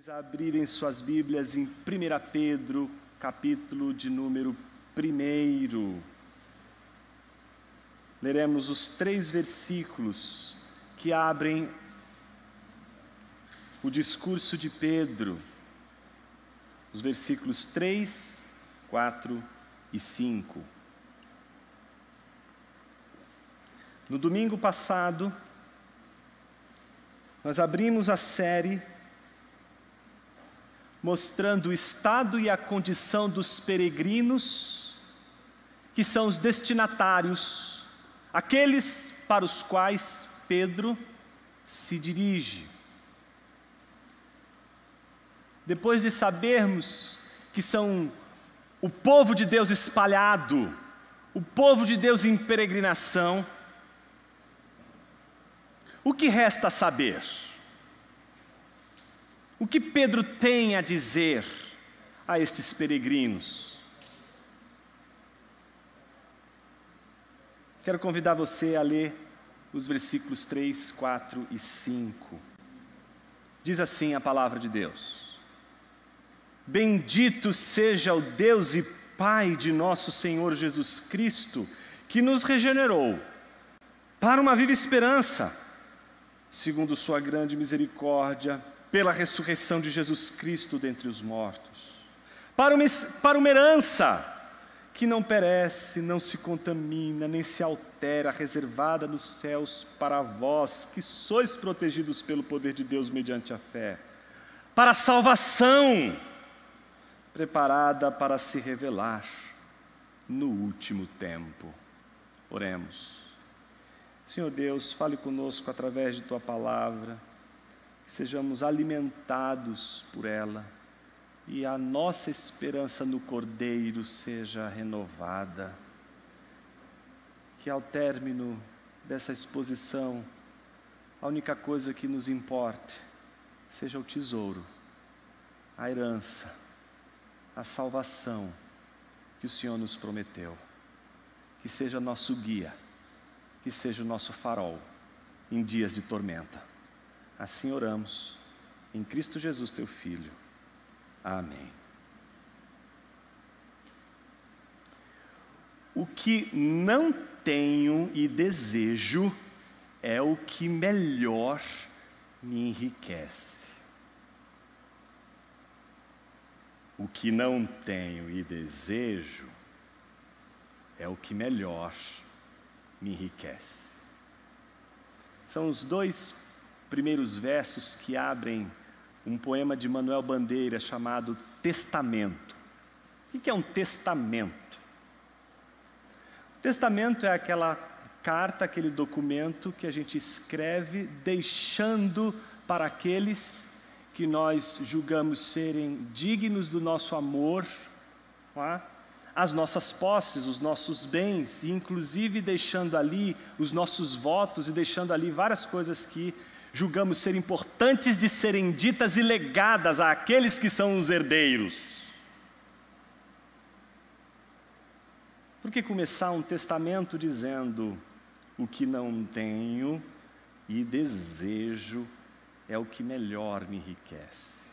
A abrirem suas Bíblias em 1 Pedro, capítulo de número 1. Leremos os 3 versículos que abrem o discurso de Pedro. Os versículos 3, 4 e 5. No domingo passado, nós abrimos a série mostrando o estado e a condição dos peregrinos, que são os destinatários, aqueles para os quais Pedro se dirige. Depois de sabermos que são o povo de Deus espalhado, o povo de Deus em peregrinação, o que resta saber? O que Pedro tem a dizer a estes peregrinos? Quero convidar você a ler os versículos 3, 4 e 5. Diz assim a palavra de Deus: Bendito seja o Deus e Pai de nosso Senhor Jesus Cristo, que nos regenerou para uma viva esperança, segundo sua grande misericórdia, pela ressurreição de Jesus Cristo dentre os mortos, para uma herança que não perece, não se contamina, nem se altera, reservada nos céus para vós, que sois protegidos pelo poder de Deus mediante a fé, para a salvação, preparada para se revelar no último tempo. Oremos. Senhor Deus, fale conosco através de Tua palavra, que sejamos alimentados por ela e a nossa esperança no Cordeiro seja renovada. Que ao término dessa exposição, a única coisa que nos importe seja o tesouro, a herança, a salvação que o Senhor nos prometeu. Que seja nosso guia, que seja o nosso farol em dias de tormenta. Assim oramos, em Cristo Jesus, Teu Filho. Amém. O que não tenho e desejo é o que melhor me enriquece. O que não tenho e desejo é o que melhor me enriquece. São os 2 primeiros versos que abrem um poema de Manuel Bandeira chamado Testamento. O que é um testamento? O testamento é aquela carta, aquele documento que a gente escreve deixando para aqueles que nós julgamos serem dignos do nosso amor, as nossas posses, os nossos bens, e inclusive deixando ali os nossos votos e deixando ali várias coisas que julgamos ser importantes de serem ditas e legadas àqueles que são os herdeiros. Por que começar um testamento dizendo: o que não tenho e desejo é o que melhor me enriquece?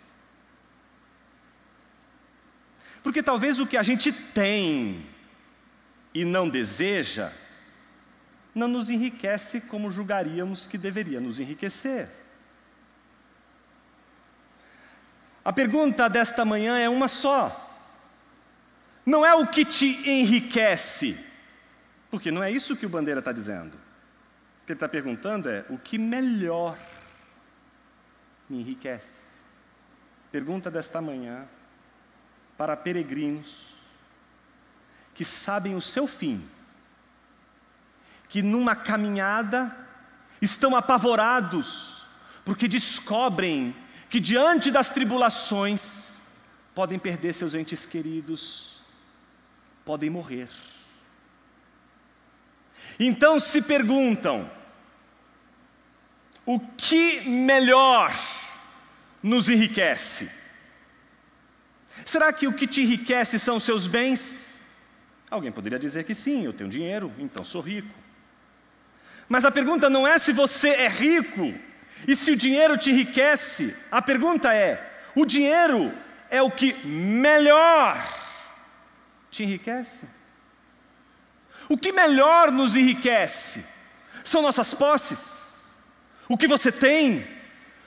Porque talvez o que a gente tem e não deseja não nos enriquece como julgaríamos que deveria nos enriquecer. A pergunta desta manhã é uma só. Não é o que te enriquece, porque não é isso que o Bandeira está dizendo. O que ele está perguntando é: o que melhor me enriquece? Pergunta desta manhã para peregrinos que sabem o seu fim, que numa caminhada estão apavorados, porque descobrem que diante das tribulações podem perder seus entes queridos, podem morrer. Então se perguntam: o que melhor nos enriquece? Será que o que te enriquece são os seus bens? Alguém poderia dizer que sim, eu tenho dinheiro, então sou rico. Mas a pergunta não é se você é rico e se o dinheiro te enriquece. A pergunta é: o dinheiro é o que melhor te enriquece? O que melhor nos enriquece? São nossas posses? O que você tem?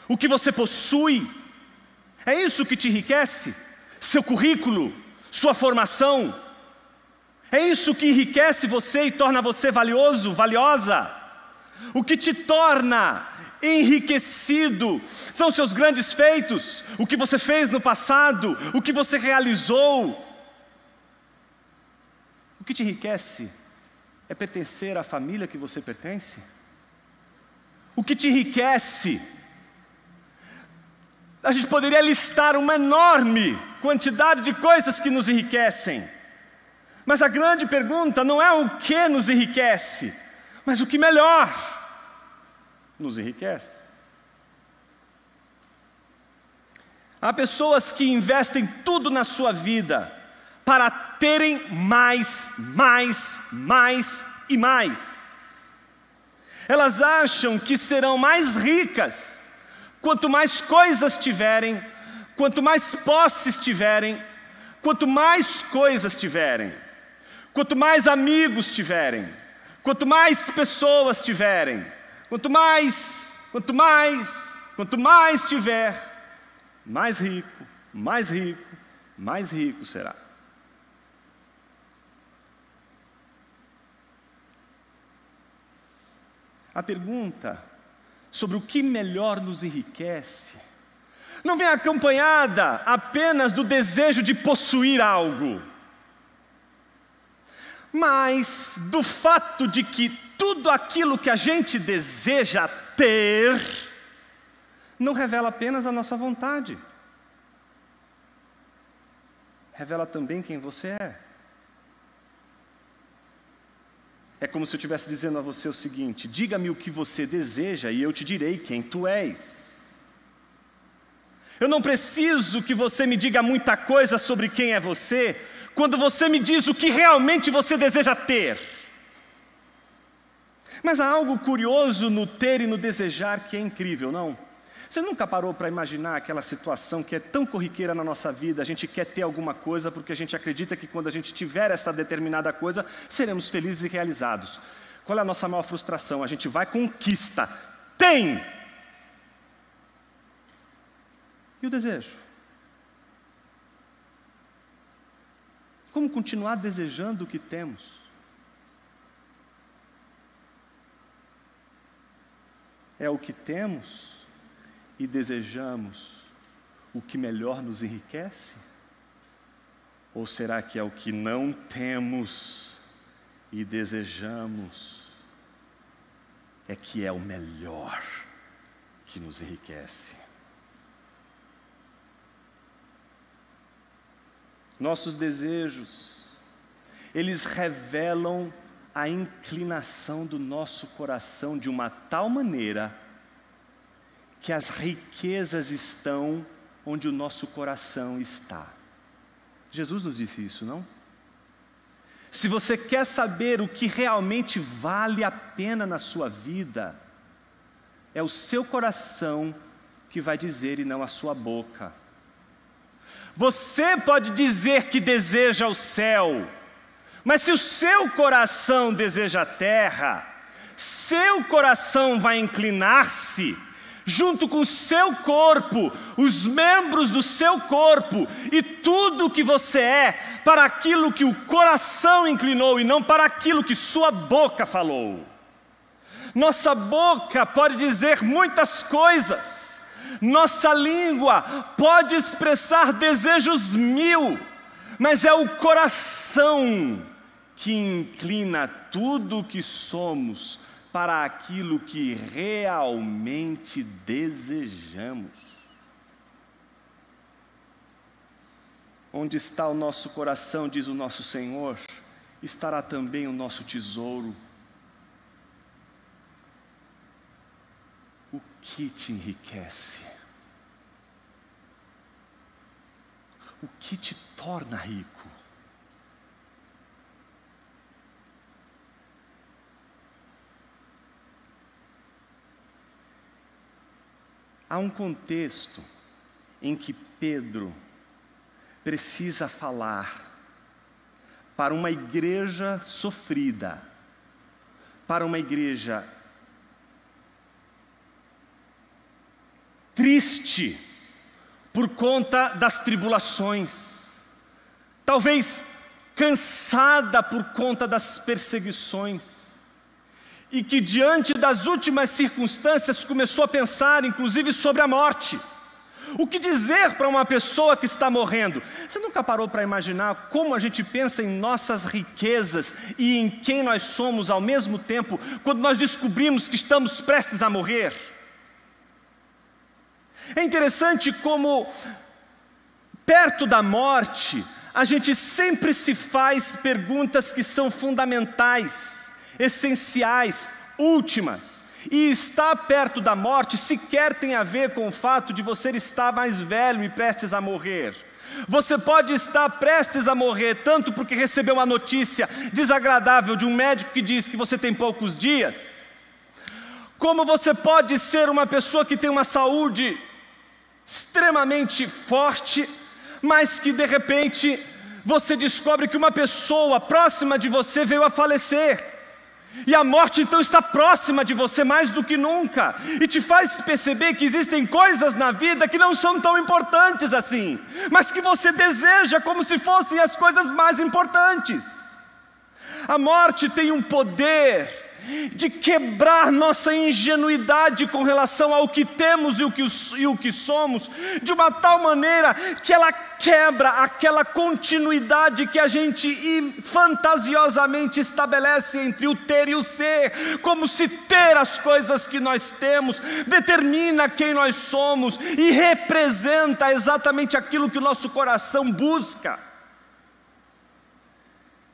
O que você possui? É isso que te enriquece? Seu currículo? Sua formação? É isso que enriquece você e torna você valioso, valiosa? O que te torna enriquecido são seus grandes feitos, o que você fez no passado, o que você realizou. O que te enriquece é pertencer à família que você pertence? O que te enriquece? A gente poderia listar uma enorme quantidade de coisas que nos enriquecem. Mas a grande pergunta não é o que nos enriquece, mas o que melhor nos enriquece. Há pessoas que investem tudo na sua vida para terem mais e mais. Elas acham que serão mais ricas quanto mais coisas tiverem, quanto mais posses tiverem, quanto mais coisas tiverem, quanto mais amigos tiverem, quanto mais pessoas tiverem, quanto mais tiver, mais rico será. A pergunta sobre o que melhor nos enriquece não vem acompanhada apenas do desejo de possuir algo, mas do fato de que tudo aquilo que a gente deseja ter não revela apenas a nossa vontade, revela também quem você é. É como se eu estivesse dizendo a você o seguinte: diga-me o que você deseja e eu te direi quem tu és. Eu não preciso que você me diga muita coisa sobre quem é você, quando você me diz o que realmente você deseja ter. Mas há algo curioso no ter e no desejar que é incrível, não? Você nunca parou para imaginar aquela situação que é tão corriqueira na nossa vida? A gente quer ter alguma coisa porque a gente acredita que quando a gente tiver essa determinada coisa, seremos felizes e realizados. Qual é a nossa maior frustração? A gente vai, conquista, tem! E o desejo? Como continuar desejando o que temos? É o que temos e desejamos o que melhor nos enriquece? Ou será que é o que não temos e desejamos é que é o melhor que nos enriquece? Nossos desejos, eles revelam a inclinação do nosso coração de uma tal maneira que as riquezas estão onde o nosso coração está. Jesus nos disse isso, não? Se você quer saber o que realmente vale a pena na sua vida, é o seu coração que vai dizer e não a sua boca. Você pode dizer que deseja o céu, mas se o seu coração deseja a terra, seu coração vai inclinar-se junto com o seu corpo, os membros do seu corpo e tudo o que você é, para aquilo que o coração inclinou e não para aquilo que sua boca falou. Nossa boca pode dizer muitas coisas, nossa língua pode expressar desejos mil, mas é o coração que inclina tudo o que somos para aquilo que realmente desejamos. Onde está o nosso coração, diz o nosso Senhor, estará também o nosso tesouro. O que te enriquece? O que te torna rico? Há um contexto em que Pedro precisa falar para uma igreja sofrida, para uma igreja triste por conta das tribulações, talvez cansada por conta das perseguições, e que diante das últimas circunstâncias começou a pensar inclusive sobre a morte. O que dizer para uma pessoa que está morrendo? Você nunca parou para imaginar como a gente pensa em nossas riquezas e em quem nós somos ao mesmo tempo, quando nós descobrimos que estamos prestes a morrer? É interessante como, perto da morte, a gente sempre se faz perguntas que são fundamentais, essenciais, últimas. E estar perto da morte sequer tem a ver com o fato de você estar mais velho e prestes a morrer. Você pode estar prestes a morrer tanto porque recebeu uma notícia desagradável de um médico que diz que você tem poucos dias, como você pode ser uma pessoa que tem uma saúde extremamente forte, mas que de repente você descobre que uma pessoa próxima de você veio a falecer. E a morte então está próxima de você mais do que nunca, e te faz perceber que existem coisas na vida que não são tão importantes assim, mas que você deseja como se fossem as coisas mais importantes. A morte tem um poder de quebrar nossa ingenuidade com relação ao que temos e o que somos, de uma tal maneira que ela quebra aquela continuidade que a gente fantasiosamente estabelece entre o ter e o ser, como se ter as coisas que nós temos determina quem nós somos e representa exatamente aquilo que o nosso coração busca.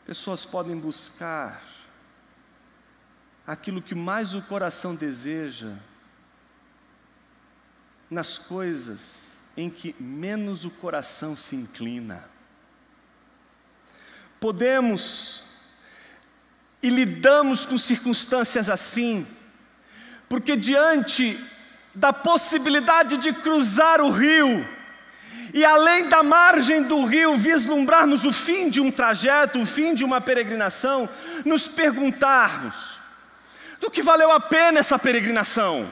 Pessoas podem buscar aquilo que mais o coração deseja nas coisas em que menos o coração se inclina. Podemos e lidamos com circunstâncias assim, porque diante da possibilidade de cruzar o rio, e além da margem do rio vislumbrarmos o fim de um trajeto, o fim de uma peregrinação, nos perguntarmos: do que valeu a pena essa peregrinação?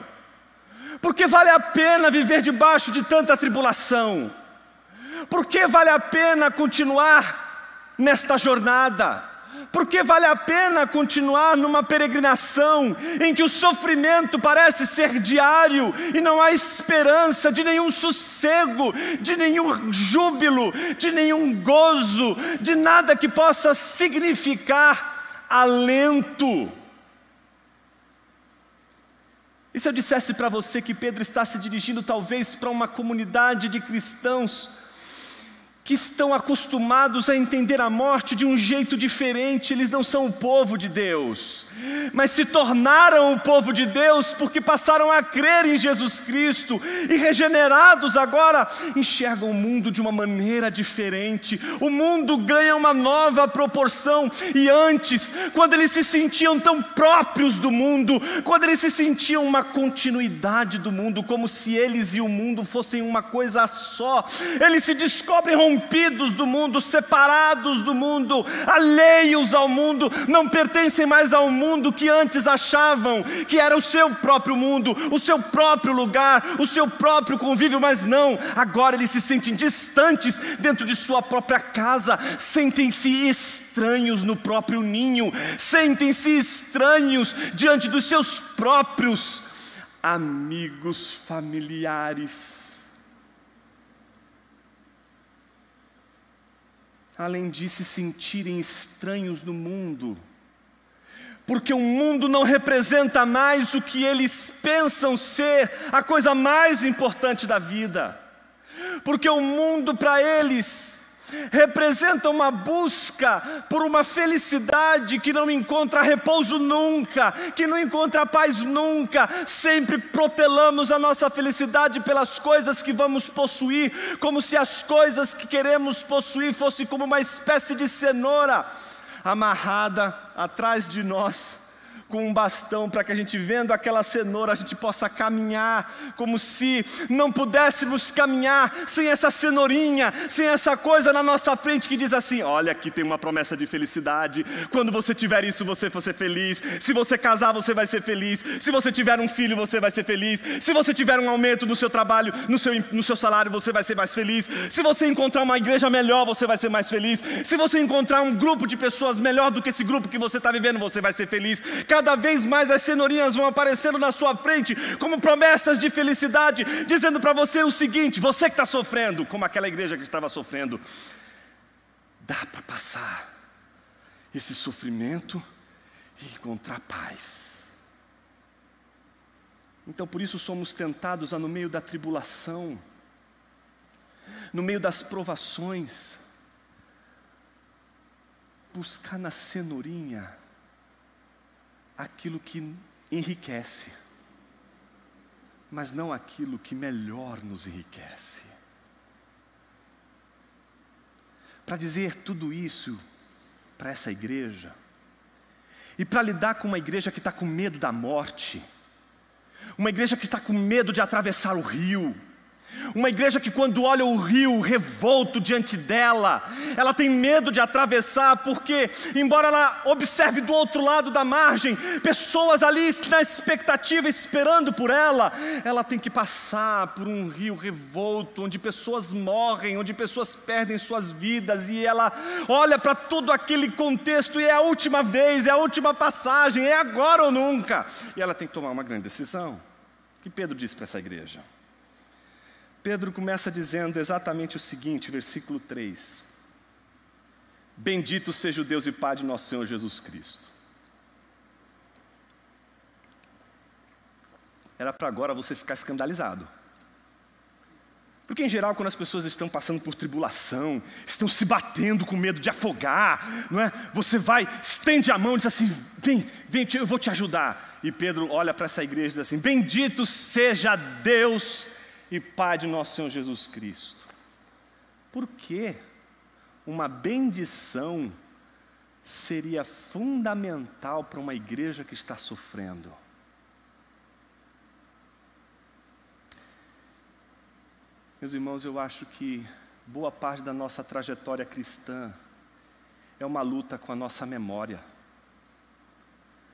Por que vale a pena viver debaixo de tanta tribulação? Por que vale a pena continuar nesta jornada? Por que vale a pena continuar numa peregrinação em que o sofrimento parece ser diário e não há esperança de nenhum sossego, de nenhum júbilo, de nenhum gozo, de nada que possa significar alento? E se eu dissesse para você que Pedro está se dirigindo talvez para uma comunidade de cristãos que estão acostumados a entender a morte de um jeito diferente? Eles não são o povo de Deus, mas se tornaram o povo de Deus porque passaram a crer em Jesus Cristo, e regenerados agora enxergam o mundo de uma maneira diferente. O mundo ganha uma nova proporção, e antes, quando eles se sentiam tão próprios do mundo, quando eles se sentiam uma continuidade do mundo, como se eles e o mundo fossem uma coisa só, eles se descobrem rompidos do mundo, separados do mundo, alheios ao mundo, não pertencem mais ao mundo que antes achavam que era o seu próprio mundo, o seu próprio lugar, o seu próprio convívio, mas não, agora eles se sentem distantes dentro de sua própria casa, sentem-se estranhos no próprio ninho, sentem-se estranhos diante dos seus próprios amigos, familiares. Além de se sentirem estranhos no mundo, porque o mundo não representa mais o que eles pensam ser a coisa mais importante da vida, porque o mundo para eles representa uma busca por uma felicidade que não encontra repouso nunca, que não encontra paz nunca. Sempre protelamos a nossa felicidade pelas coisas que vamos possuir, como se as coisas que queremos possuir fossem como uma espécie de cenoura amarrada atrás de nós, com um bastão para que a gente, vendo aquela cenoura, a gente possa caminhar, como se não pudéssemos caminhar sem essa cenourinha, sem essa coisa na nossa frente que diz assim: olha, aqui tem uma promessa de felicidade, quando você tiver isso você vai ser feliz, se você casar você vai ser feliz, se você tiver um filho você vai ser feliz, se você tiver um aumento no seu trabalho, no seu salário você vai ser mais feliz, se você encontrar uma igreja melhor você vai ser mais feliz, se você encontrar um grupo de pessoas melhor do que esse grupo que você está vivendo, você vai ser feliz. Cada vez mais as cenourinhas vão aparecendo na sua frente como promessas de felicidade, dizendo para você o seguinte: você que está sofrendo, como aquela igreja que estava sofrendo, dá para passar esse sofrimento e encontrar paz. Então por isso somos tentados a, no meio da tribulação, no meio das provações, buscar na cenourinha aquilo que enriquece, mas não aquilo que melhor nos enriquece. Para dizer tudo isso para essa igreja, e para lidar com uma igreja que está com medo da morte, uma igreja que está com medo de atravessar o rio, uma igreja que, quando olha o rio revolto diante dela, ela tem medo de atravessar, porque embora ela observe do outro lado da margem pessoas ali na expectativa, esperando por ela, ela tem que passar por um rio revolto, onde pessoas morrem, onde pessoas perdem suas vidas, e ela olha para todo aquele contexto, e é a última vez, é a última passagem, é agora ou nunca, e ela tem que tomar uma grande decisão. O que Pedro disse para essa igreja? Pedro começa dizendo exatamente o seguinte, versículo 3: bendito seja o Deus e Pai de nosso Senhor Jesus Cristo. Era para agora você ficar escandalizado, porque em geral, quando as pessoas estão passando por tribulação, estão se batendo com medo de afogar, não é? Você vai, estende a mão e diz assim: vem, eu vou te ajudar. E Pedro olha para essa igreja e diz assim: bendito seja Deus e Pai de nosso Senhor Jesus Cristo. Por que uma bendição seria fundamental para uma igreja que está sofrendo? Meus irmãos, eu acho que boa parte da nossa trajetória cristã é uma luta com a nossa memória.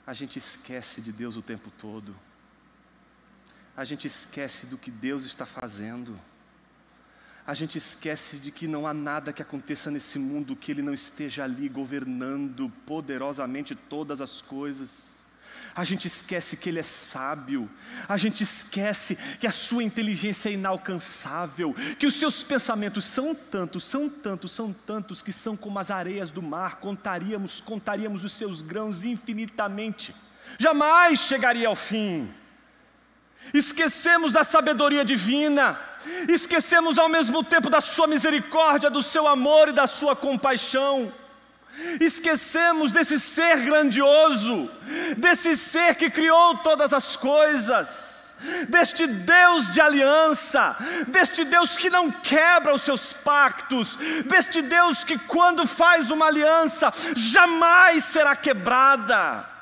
A gente esquece de Deus o tempo todo. A gente esquece do que Deus está fazendo. A gente esquece de que não há nada que aconteça nesse mundo que Ele não esteja ali governando poderosamente todas as coisas. A gente esquece que Ele é sábio. A gente esquece que a sua inteligência é inalcançável, que os seus pensamentos são tantos, que são como as areias do mar. Contaríamos os seus grãos infinitamente. Jamais chegaria ao fim. Esquecemos da sabedoria divina, esquecemos ao mesmo tempo da sua misericórdia, do seu amor e da sua compaixão. Esquecemos desse ser grandioso, desse ser que criou todas as coisas, deste Deus de aliança, deste Deus que não quebra os seus pactos, deste Deus que, quando faz uma aliança, jamais será quebrada.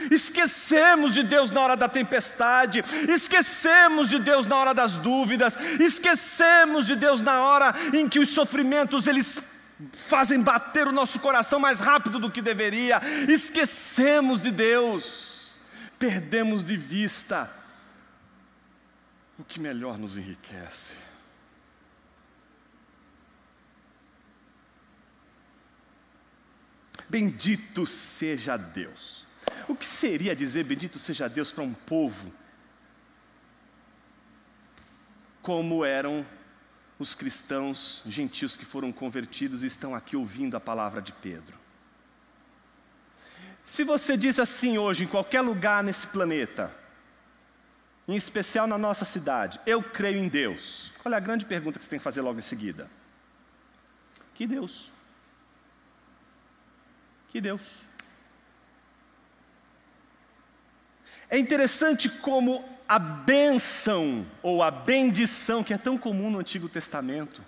Esquecemos de Deus na hora da tempestade, esquecemos de Deus na hora das dúvidas, esquecemos de Deus na hora em que os sofrimentos eles fazem bater o nosso coração mais rápido do que deveria. Esquecemos de Deus, perdemos de vista o que melhor nos enriquece. Bendito seja Deus. O que seria dizer bendito seja Deus para um povo como eram os cristãos gentios que foram convertidos e estão aqui ouvindo a palavra de Pedro? Se você diz assim hoje, em qualquer lugar nesse planeta, em especial na nossa cidade, eu creio em Deus, qual é a grande pergunta que você tem que fazer logo em seguida? Que Deus? Que Deus? É interessante como a bênção ou a bendição, que é tão comum no Antigo Testamento,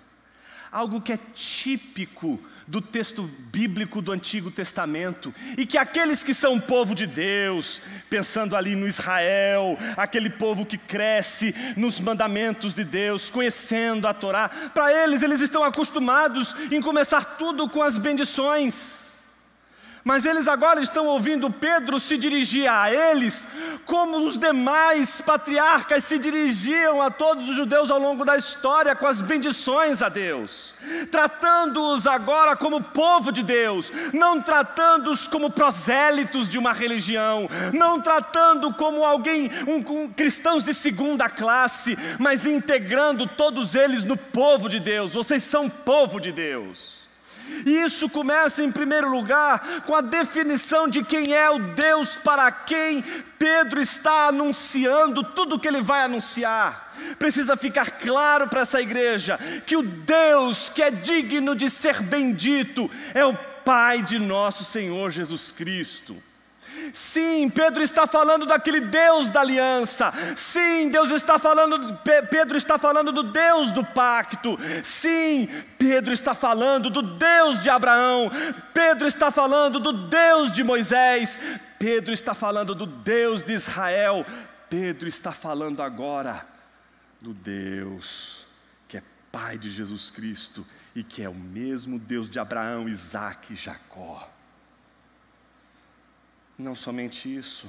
algo que é típico do texto bíblico do Antigo Testamento, e que aqueles que são povo de Deus, pensando ali no Israel, aquele povo que cresce nos mandamentos de Deus, conhecendo a Torá, para eles estão acostumados em começar tudo com as bendições. Mas eles agora estão ouvindo Pedro se dirigir a eles, como os demais patriarcas se dirigiam a todos os judeus ao longo da história, com as bendições a Deus, tratando-os agora como povo de Deus, não tratando-os como prosélitos de uma religião, não tratando como cristãos de segunda classe, mas integrando todos eles no povo de Deus. Vocês são povo de Deus. E isso começa em primeiro lugar com a definição de quem é o Deus para quem Pedro está anunciando tudo o que ele vai anunciar. Precisa ficar claro para essa igreja que o Deus que é digno de ser bendito é o Pai de nosso Senhor Jesus Cristo. Sim, Pedro está falando daquele Deus da aliança. Sim, Pedro está falando do Deus do pacto. Sim, Pedro está falando do Deus de Abraão. Pedro está falando do Deus de Moisés. Pedro está falando do Deus de Israel. Pedro está falando agora do Deus que é Pai de Jesus Cristo e que é o mesmo Deus de Abraão, Isaque e Jacó. Não somente isso,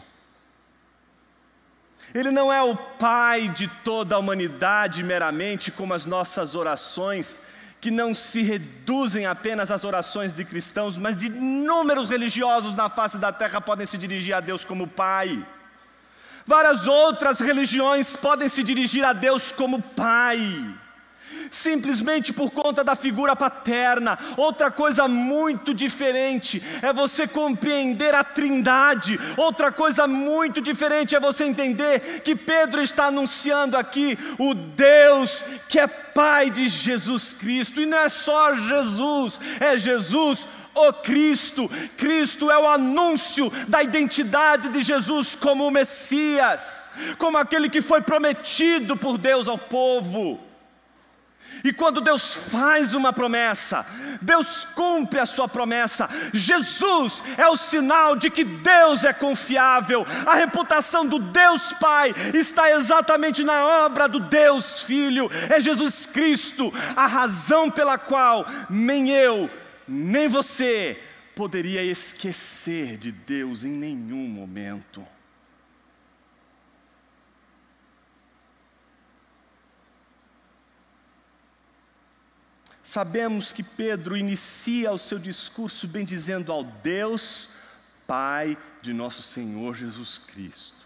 Ele não é o Pai de toda a humanidade meramente, como as nossas orações, que não se reduzem apenas às orações de cristãos, mas de inúmeros religiosos na face da terra podem se dirigir a Deus como Pai. Várias outras religiões podem se dirigir a Deus como Pai, simplesmente por conta da figura paterna. Outra coisa muito diferente é você compreender a Trindade. Outra coisa muito diferente é você entender que Pedro está anunciando aqui o Deus que é Pai de Jesus Cristo. E não é só Jesus, é Jesus o Cristo. Cristo é o anúncio da identidade de Jesus como o Messias, como aquele que foi prometido por Deus ao povo. E quando Deus faz uma promessa, Deus cumpre a sua promessa. Jesus é o sinal de que Deus é confiável. A reputação do Deus Pai está exatamente na obra do Deus Filho. É Jesus Cristo a razão pela qual nem eu, nem você poderia esquecer de Deus em nenhum momento. Sabemos que Pedro inicia o seu discurso bendizendo ao Deus Pai de nosso Senhor Jesus Cristo,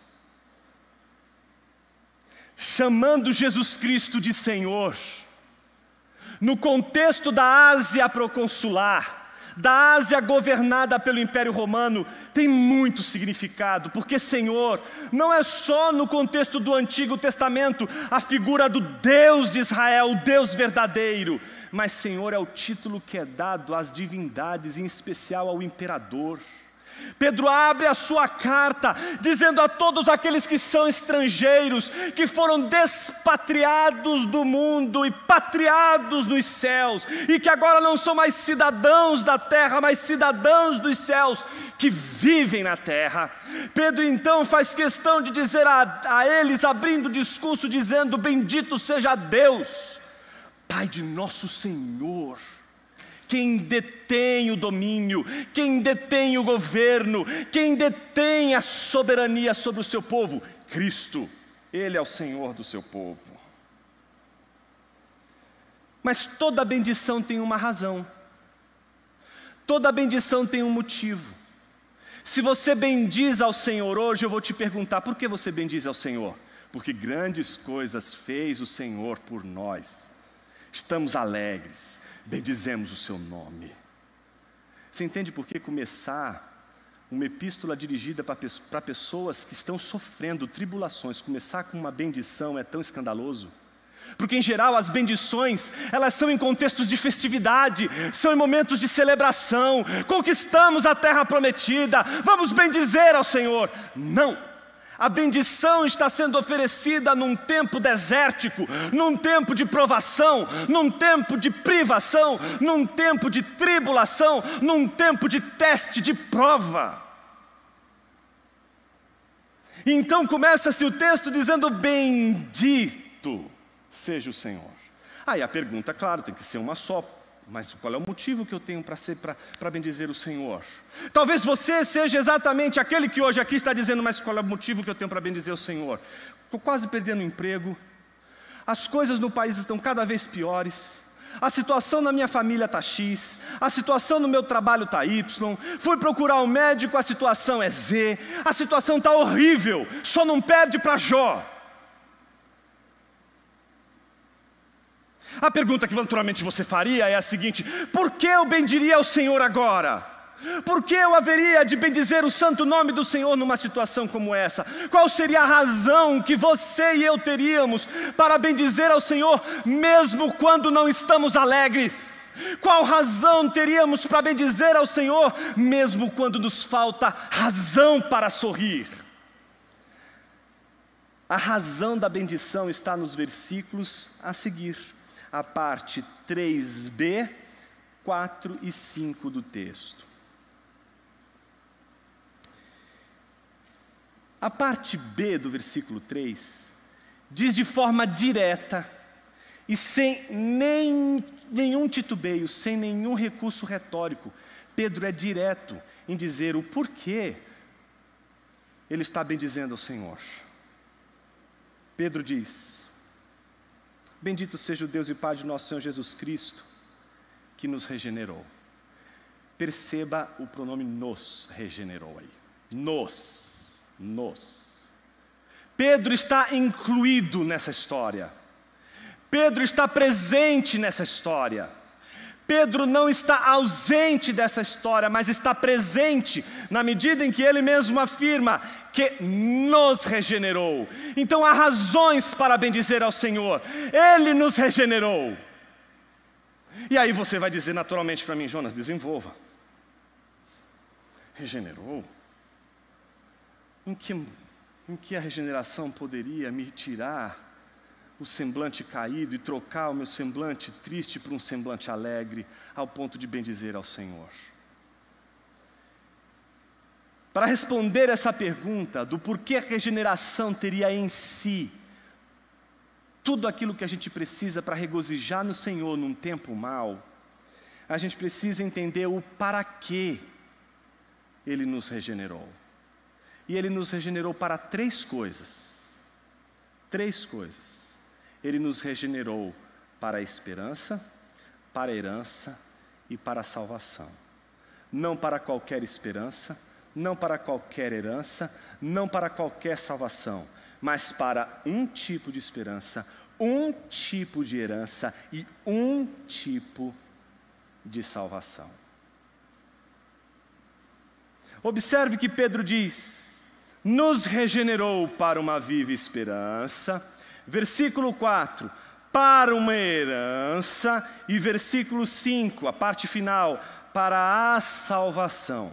chamando Jesus Cristo de Senhor. No contexto da Ásia proconsular, da Ásia governada pelo Império Romano, tem muito significado, porque Senhor não é só no contexto do Antigo Testamento a figura do Deus de Israel, o Deus verdadeiro, mas Senhor é o título que é dado às divindades, em especial ao imperador. Pedro abre a sua carta dizendo a todos aqueles que são estrangeiros, que foram despatriados do mundo e patriados nos céus, e que agora não são mais cidadãos da terra, mas cidadãos dos céus, que vivem na terra. Pedro então faz questão de dizer a eles, abrindo o discurso, dizendo: bendito seja Deus, Pai de nosso Senhor, quem detém o domínio, quem detém o governo, quem detém a soberania sobre o seu povo, Cristo. Ele é o Senhor do seu povo. Mas toda bendição tem uma razão, toda bendição tem um motivo. Se você bendiz ao Senhor hoje, eu vou te perguntar: por que você bendiz ao Senhor? Porque grandes coisas fez o Senhor por nós. Estamos alegres, bendizemos o seu nome. Você entende por que começar uma epístola dirigida para pessoas que estão sofrendo tribulações, começar com uma bendição é tão escandaloso? Porque em geral as bendições, elas são em contextos de festividade, são em momentos de celebração. Conquistamos a terra prometida, vamos bendizer ao Senhor. Não, A bendição está sendo oferecida num tempo desértico, num tempo de provação, num tempo de privação, num tempo de tribulação, num tempo de teste, de prova. Então começa-se o texto dizendo: bendito seja o Senhor. Aí a pergunta, claro, tem que ser uma só. Mas qual é o motivo que eu tenho para bendizer o Senhor? Talvez você seja exatamente aquele que hoje aqui está dizendo: mas qual é o motivo que eu tenho para bendizer o Senhor? Estou quase perdendo o emprego, as coisas no país estão cada vez piores, a situação na minha família está X, a situação no meu trabalho está Y, fui procurar um médico, a situação é Z, a situação está horrível, só não perde para Jó. A pergunta que naturalmente você faria é a seguinte: por que eu bendiria ao Senhor agora? Por que eu haveria de bendizer o santo nome do Senhor numa situação como essa? Qual seria a razão que você e eu teríamos para bendizer ao Senhor mesmo quando não estamos alegres? Qual razão teríamos para bendizer ao Senhor mesmo quando nos falta razão para sorrir? A razão da bendição está nos versículos a seguir. A parte 3b, 4 e 5 do texto. A parte B do versículo 3 diz de forma direta e sem nenhum titubeio, sem nenhum recurso retórico. Pedro é direto em dizer o porquê ele está bendizendo ao Senhor. Pedro diz: bendito seja o Deus e Pai de nosso Senhor Jesus Cristo, que nos regenerou. Perceba o pronome nos regenerou aí. Nos. Pedro está incluído nessa história. Pedro está presente nessa história. Pedro não está ausente dessa história, mas está presente na medida em que ele mesmo afirma que nos regenerou. Então há razões para bendizer ao Senhor. Ele nos regenerou. E aí você vai dizer naturalmente para mim: Jonas, desenvolva. Regenerou? Em que a regeneração poderia me tirar o semblante caído e trocar o meu semblante triste por um semblante alegre, ao ponto de bendizer ao Senhor? Para responder essa pergunta do porquê a regeneração teria em si tudo aquilo que a gente precisa para regozijar no Senhor num tempo mau, a gente precisa entender o para que Ele nos regenerou. E Ele nos regenerou para três coisas. Três coisas. Ele nos regenerou para a esperança, para a herança e para a salvação. Não para qualquer esperança, não para qualquer herança, não para qualquer salvação, mas para um tipo de esperança, um tipo de herança e um tipo de salvação. Observe que Pedro diz: nos regenerou para uma viva esperança. Versículo 4, para uma herança. E versículo 5, a parte final, para a salvação.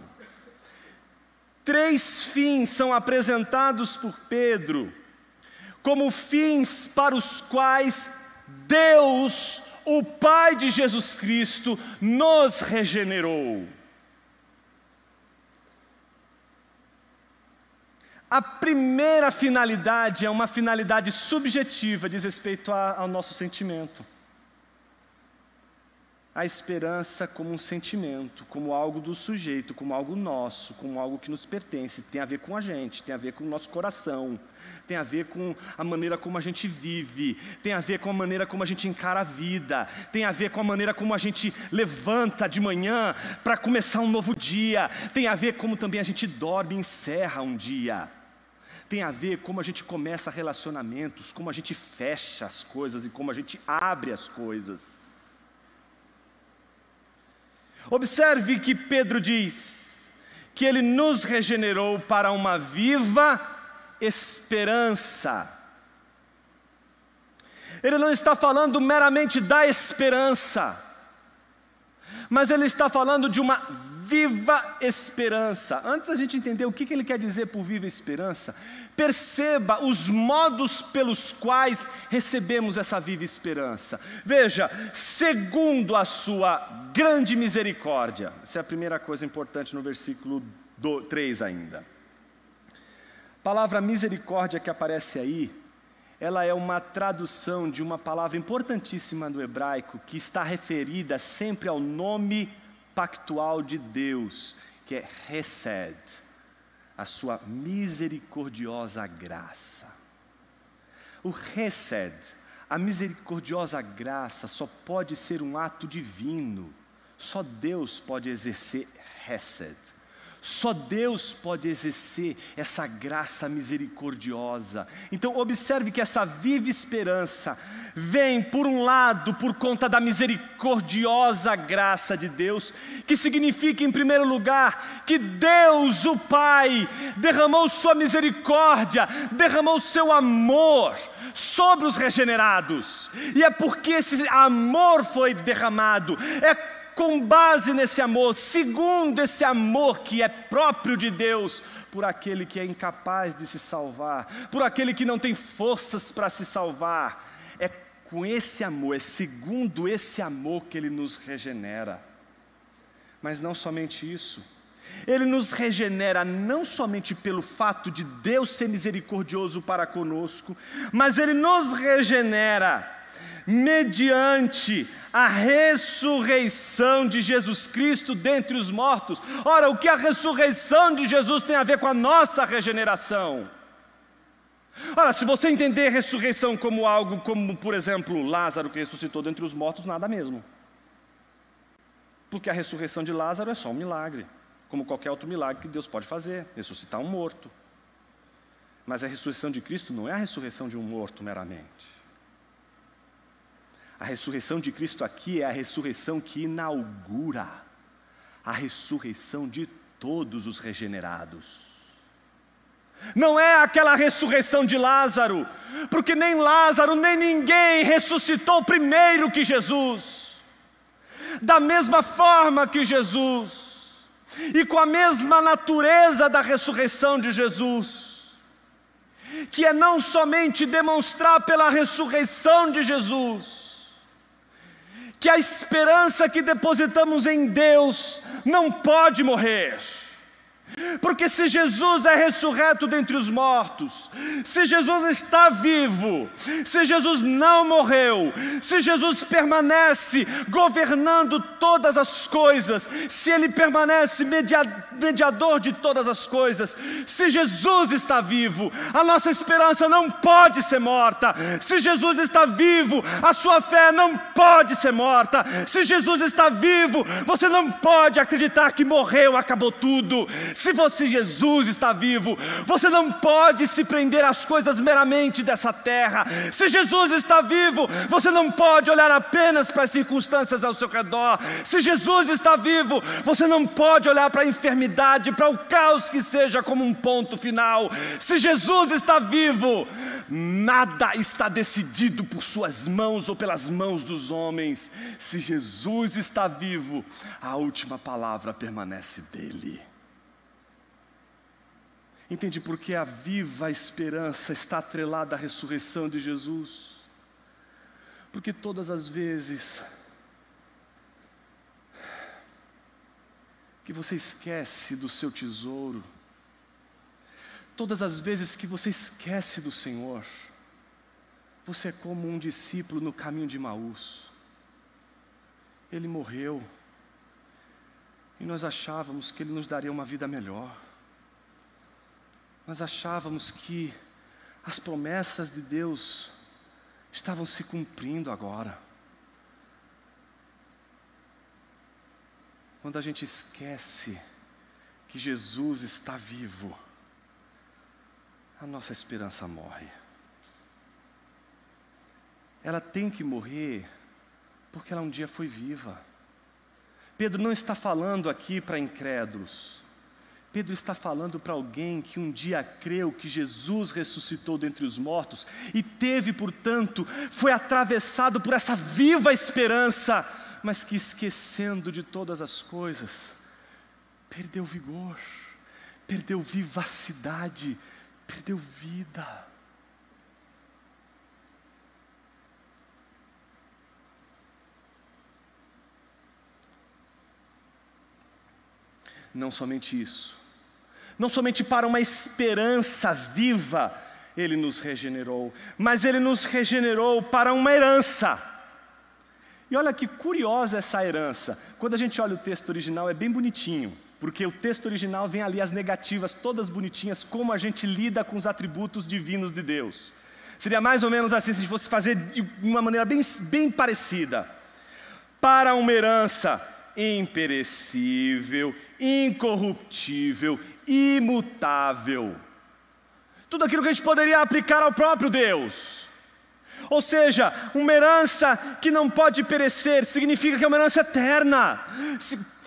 Três fins são apresentados por Pedro como fins para os quais Deus, o Pai de Jesus Cristo, nos regenerou. A primeira finalidade é uma finalidade subjetiva, diz respeito ao nosso sentimento. A esperança como um sentimento, como algo do sujeito, como algo nosso, como algo que nos pertence, tem a ver com a gente, tem a ver com o nosso coração, tem a ver com a maneira como a gente vive, tem a ver com a maneira como a gente encara a vida, tem a ver com a maneira como a gente levanta de manhã para começar um novo dia, tem a ver como também a gente dorme e encerra um dia. Tem a ver como a gente começa relacionamentos, como a gente fecha as coisas e como a gente abre as coisas. Observe que Pedro diz que Ele nos regenerou para uma viva esperança. Ele não está falando meramente da esperança, mas Ele está falando de uma viva esperança. Antes da gente entender o que ele quer dizer por viva esperança, perceba os modos pelos quais recebemos essa viva esperança. Veja, segundo a sua grande misericórdia. Essa é a primeira coisa importante no versículo 3 ainda. A palavra misericórdia que aparece aí, ela é uma tradução de uma palavra importantíssima do hebraico, que está referida sempre ao nome pactual de Deus, que é Hesed, a sua misericordiosa graça. O Hesed, a misericordiosa graça, só pode ser um ato divino. Só Deus pode exercer Hesed. Só Deus pode exercer essa graça misericordiosa. Então observe que essa viva esperança vem, por um lado, por conta da misericordiosa graça de Deus, que significa, em primeiro lugar, que Deus, o Pai, derramou sua misericórdia, derramou seu amor sobre os regenerados. E é porque esse amor foi derramado, com base nesse amor, segundo esse amor que é próprio de Deus, por aquele que é incapaz de se salvar, por aquele que não tem forças para se salvar. É com esse amor, é segundo esse amor que Ele nos regenera. Mas não somente isso, Ele nos regenera não somente pelo fato de Deus ser misericordioso para conosco, mas Ele nos regenera mediante a ressurreição de Jesus Cristo dentre os mortos. Ora, o que a ressurreição de Jesus tem a ver com a nossa regeneração? Ora, se você entender a ressurreição como algo como, por exemplo, Lázaro que ressuscitou dentre os mortos, nada mesmo. Porque a ressurreição de Lázaro é só um milagre, como qualquer outro milagre que Deus pode fazer, ressuscitar um morto. Mas a ressurreição de Cristo não é a ressurreição de um morto meramente. A ressurreição de Cristo aqui é a ressurreição que inaugura a ressurreição de todos os regenerados. Não é aquela ressurreição de Lázaro, porque nem Lázaro, nem ninguém ressuscitou primeiro que Jesus. Da mesma forma que Jesus, e com a mesma natureza da ressurreição de Jesus, que é não somente demonstrar pela ressurreição de Jesus, que a esperança que depositamos em Deus não pode morrer. Porque se Jesus é ressurreto dentre os mortos, se Jesus está vivo, se Jesus não morreu, se Jesus permanece governando todas as coisas, se Ele permanece mediador de todas as coisas, se Jesus está vivo, a nossa esperança não pode ser morta. Se Jesus está vivo, a sua fé não pode ser morta. Se Jesus está vivo, você não pode acreditar que morreu, acabou tudo. Se Jesus está vivo, você não pode se prender às coisas meramente dessa terra. Se Jesus está vivo, você não pode olhar apenas para as circunstâncias ao seu redor. Se Jesus está vivo, você não pode olhar para a enfermidade, para o caos que seja como um ponto final. Se Jesus está vivo, nada está decidido por suas mãos ou pelas mãos dos homens. Se Jesus está vivo, a última palavra permanece dele. Entende por que a viva esperança está atrelada à ressurreição de Jesus? Porque todas as vezes que você esquece do seu tesouro, todas as vezes que você esquece do Senhor, você é como um discípulo no caminho de Emaús. Ele morreu e nós achávamos que Ele nos daria uma vida melhor. Nós achávamos que as promessas de Deus estavam se cumprindo agora. Quando a gente esquece que Jesus está vivo, a nossa esperança morre. Ela tem que morrer porque ela um dia foi viva. Pedro não está falando aqui para incrédulos. Pedro está falando para alguém que um dia creu que Jesus ressuscitou dentre os mortos e teve, portanto, foi atravessado por essa viva esperança, mas que esquecendo de todas as coisas, perdeu vigor, perdeu vivacidade, perdeu vida. Não somente isso, não somente para uma esperança viva Ele nos regenerou, mas Ele nos regenerou para uma herança. E olha que curiosa essa herança. Quando a gente olha o texto original é bem bonitinho, porque o texto original vem ali as negativas todas bonitinhas, como a gente lida com os atributos divinos de Deus. Seria mais ou menos assim, se a gente fosse fazer de uma maneira bem parecida. Para uma herança imperecível, incorruptível, imutável. Tudo aquilo que a gente poderia aplicar ao próprio Deus. Ou seja, uma herança que não pode perecer, significa que é uma herança eterna.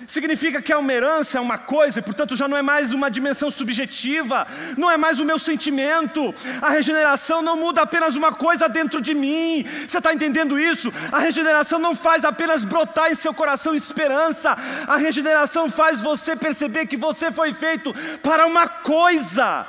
Significa que é uma herança, é uma coisa, e portanto já não é mais uma dimensão subjetiva, não é mais o meu sentimento. A regeneração não muda apenas uma coisa dentro de mim. Você está entendendo isso? A regeneração não faz apenas brotar em seu coração esperança. A regeneração faz você perceber que você foi feito para uma coisa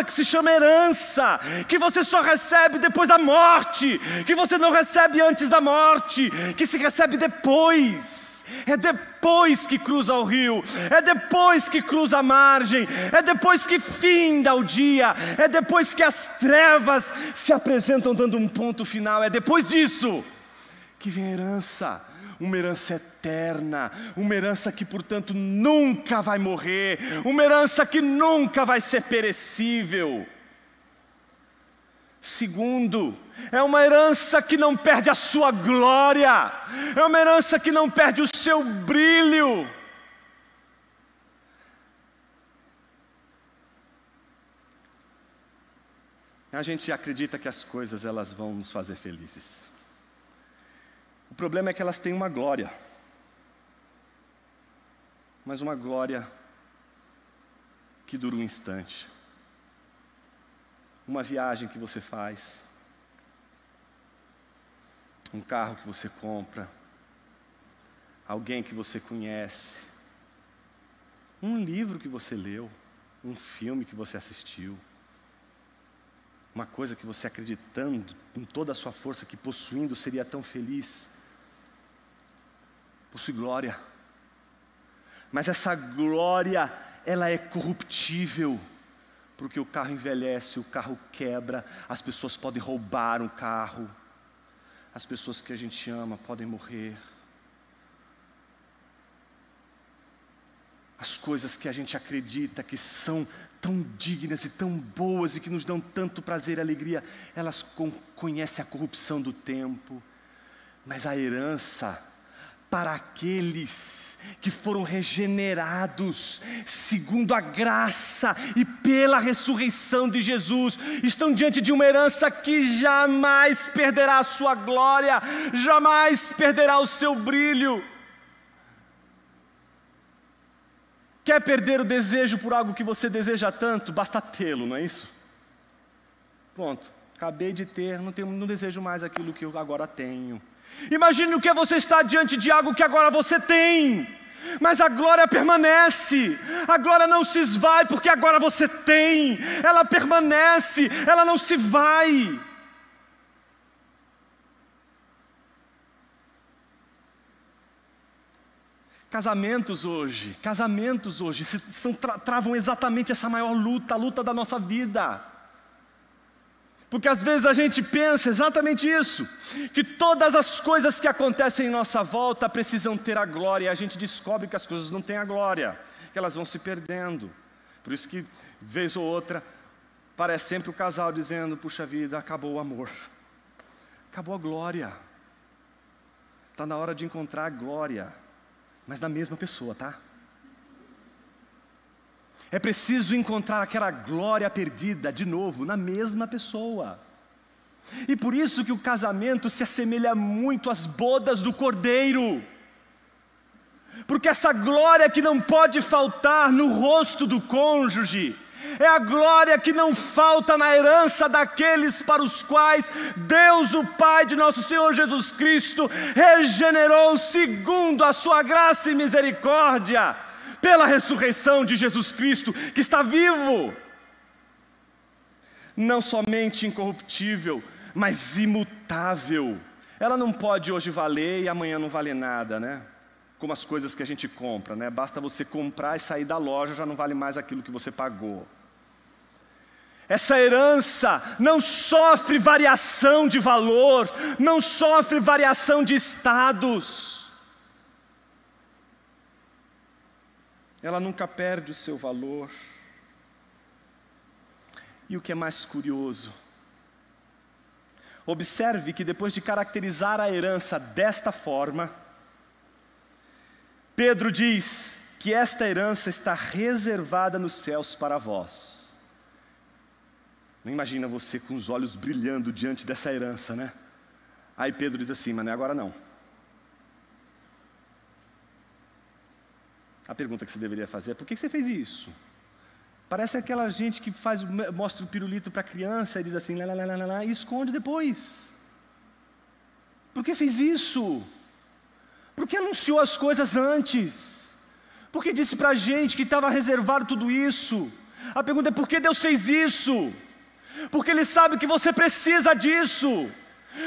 que se chama herança, que você só recebe depois da morte, que você não recebe antes da morte, que se recebe depois. É depois que cruza o rio, é depois que cruza a margem, é depois que finda o dia, é depois que as trevas se apresentam dando um ponto final, é depois disso que vem a herança, uma herança eterna, uma herança que portanto nunca vai morrer, uma herança que nunca vai ser perecível. Segundo, é uma herança que não perde a sua glória, é uma herança que não perde o seu brilho. A gente acredita que as coisas elas vão nos fazer felizes. O problema é que elas têm uma glória, mas uma glória que dura um instante. Uma viagem que você faz, um carro que você compra, alguém que você conhece, um livro que você leu, um filme que você assistiu, uma coisa que você acreditando com toda a sua força que possuindo seria tão feliz, possui glória, mas essa glória ela é corruptível. Porque o carro envelhece, o carro quebra, as pessoas podem roubar um carro, as pessoas que a gente ama podem morrer. As coisas que a gente acredita que são tão dignas e tão boas e que nos dão tanto prazer e alegria, elas conhecem a corrupção do tempo. Mas a herança para aqueles que foram regenerados segundo a graça e pela ressurreição de Jesus, estão diante de uma herança que jamais perderá a sua glória, jamais perderá o seu brilho. Quer perder o desejo por algo que você deseja tanto? Basta tê-lo, não é isso? Pronto, acabei de ter, não desejo mais aquilo que eu agora tenho. Imagine o que é você estar diante de algo que agora você tem, mas a glória permanece, a glória não se esvai porque agora você tem, ela permanece, ela não se vai. Casamentos hoje travam exatamente essa maior luta, a luta da nossa vida. Porque às vezes a gente pensa exatamente isso, que todas as coisas que acontecem em nossa volta precisam ter a glória, e a gente descobre que as coisas não têm a glória, que elas vão se perdendo. Por isso que, vez ou outra, parece sempre o casal dizendo, puxa vida, acabou o amor, acabou a glória. Está na hora de encontrar a glória, mas na mesma pessoa, tá? É preciso encontrar aquela glória perdida de novo, na mesma pessoa. E por isso que o casamento se assemelha muito às bodas do Cordeiro. Porque essa glória que não pode faltar no rosto do cônjuge, é a glória que não falta na herança daqueles para os quais Deus, o Pai de nosso Senhor Jesus Cristo, regenerou segundo a sua graça e misericórdia. pela ressurreição de Jesus Cristo, que está vivo. Não somente incorruptível, mas imutável. Ela não pode hoje valer e amanhã não valer nada, né? Como as coisas que a gente compra, né? Basta você comprar e sair da loja, já não vale mais aquilo que você pagou. Essa herança não sofre variação de valor, não sofre variação de status. Ela nunca perde o seu valor. E o que é mais curioso, observe que depois de caracterizar a herança desta forma, Pedro diz que esta herança está reservada nos céus para vós. Não imagina você com os olhos brilhando diante dessa herança, né? Aí Pedro diz assim, mas não é agora não. A pergunta que você deveria fazer é, por que você fez isso? Parece aquela gente que mostra o pirulito para a criança e diz assim, lá, e esconde depois. Por que fez isso? Por que anunciou as coisas antes? Por que disse para a gente que estava reservado tudo isso? A pergunta é, por que Deus fez isso? Porque Ele sabe que você precisa disso.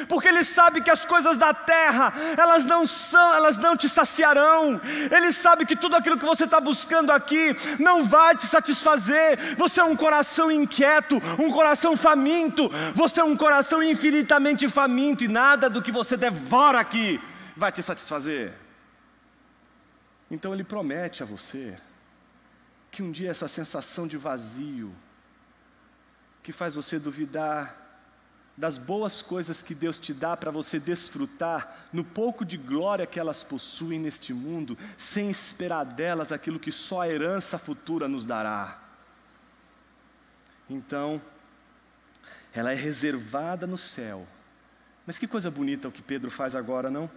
Porque Ele sabe que as coisas da terra, elas não te saciarão. Ele sabe que tudo aquilo que você está buscando aqui não vai te satisfazer. Você é um coração inquieto, um coração faminto. Você é um coração infinitamente faminto, e nada do que você devora aqui vai te satisfazer. Então Ele promete a você que um dia essa sensação de vazio, que faz você duvidar das boas coisas que Deus te dá para você desfrutar no pouco de glória que elas possuem neste mundo, sem esperar delas aquilo que só a herança futura nos dará. Então, ela é reservada no céu. Mas que coisa bonita o que Pedro faz agora, não?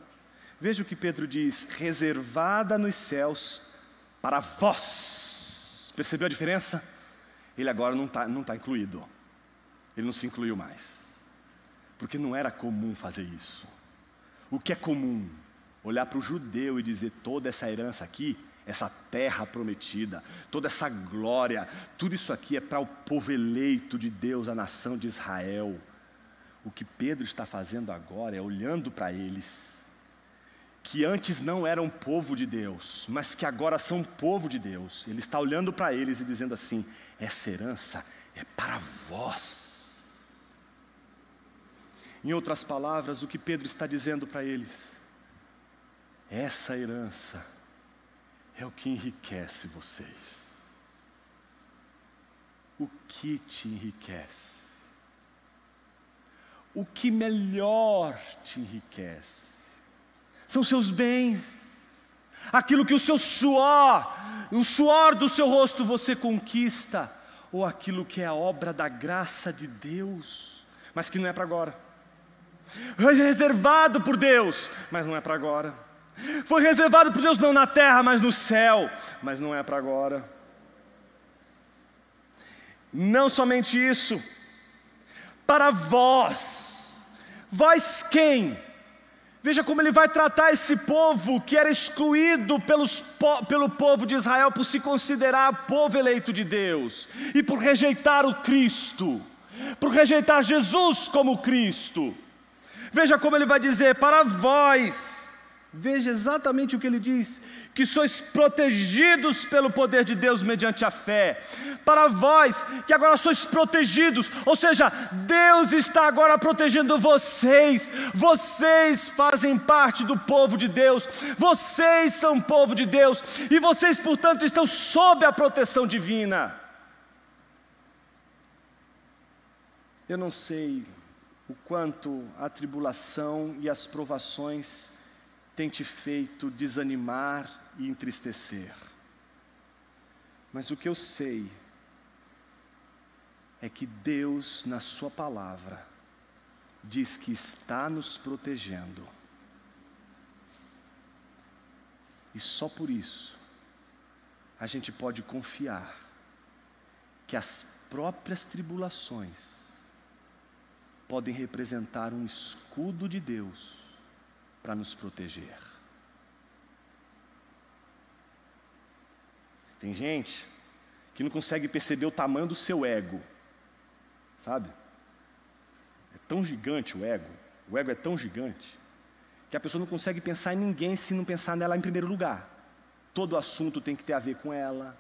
Veja o que Pedro diz, reservada nos céus para vós. Percebeu a diferença? Ele agora não tá incluído. Ele não se incluiu mais. Porque não era comum fazer isso. O que é comum? Olhar para o judeu e dizer, toda essa herança aqui, essa terra prometida, toda essa glória, tudo isso aqui é para o povo eleito de Deus, a nação de Israel. O que Pedro está fazendo agora é olhando para eles, que antes não eram povo de Deus, mas que agora são povo de Deus. Ele está olhando para eles e dizendo assim, essa herança é para vós. Em outras palavras, o que Pedro está dizendo para eles, essa herança é o que enriquece vocês. O que te enriquece? O que melhor te enriquece? São seus bens, aquilo que o suor do seu rosto você conquista, ou aquilo que é a obra da graça de Deus, mas que não é para agora. Foi reservado por Deus, mas não é para agora. Foi reservado por Deus não na terra, mas no céu, mas não é para agora. Não somente isso, para vós. Vós quem? Veja como ele vai tratar esse povo que era excluído pelo povo de Israel por se considerar povo eleito de Deus e por rejeitar o Cristo, por rejeitar Jesus como Cristo. Veja como ele vai dizer, para vós, veja exatamente o que ele diz, que sois protegidos pelo poder de Deus mediante a fé. Para vós, que agora sois protegidos, ou seja, Deus está agora protegendo vocês. Vocês fazem parte do povo de Deus, vocês são povo de Deus, e vocês, portanto, estão sob a proteção divina. Eu não sei o quanto a tribulação e as provações têm te feito desanimar e entristecer. Mas o que eu sei é que Deus, na sua palavra, diz que está nos protegendo. E só por isso, a gente pode confiar que as próprias tribulações podem representar um escudo de Deus para nos proteger. Tem gente que não consegue perceber o tamanho do seu ego, sabe? É tão gigante o ego é tão gigante, que a pessoa não consegue pensar em ninguém se não pensar nela em primeiro lugar. Todo assunto tem que ter a ver com ela.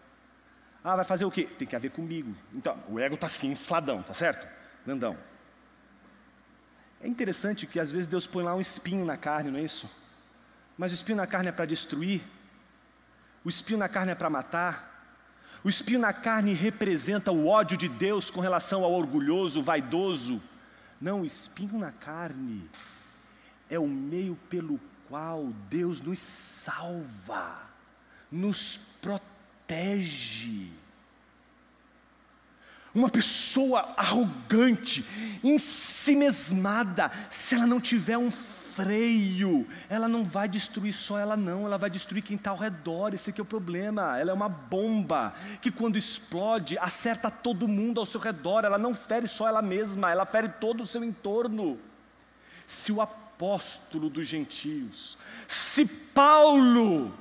Ah, vai fazer o quê? Tem que ver comigo. Então, o ego está assim, infladão, tá certo? Grandão. É interessante que às vezes Deus põe lá um espinho na carne, não é isso? Mas o espinho na carne é para destruir, o espinho na carne é para matar, o espinho na carne representa o ódio de Deus com relação ao orgulhoso, vaidoso. Não, o espinho na carne é o meio pelo qual Deus nos salva, nos protege. Uma pessoa arrogante, ensimesmada, se ela não tiver um freio, ela não vai destruir só ela não, ela vai destruir quem está ao redor. Esse aqui é o problema. Ela é uma bomba que quando explode, acerta todo mundo ao seu redor. Ela não fere só ela mesma, ela fere todo o seu entorno. Se o apóstolo dos gentios, se Paulo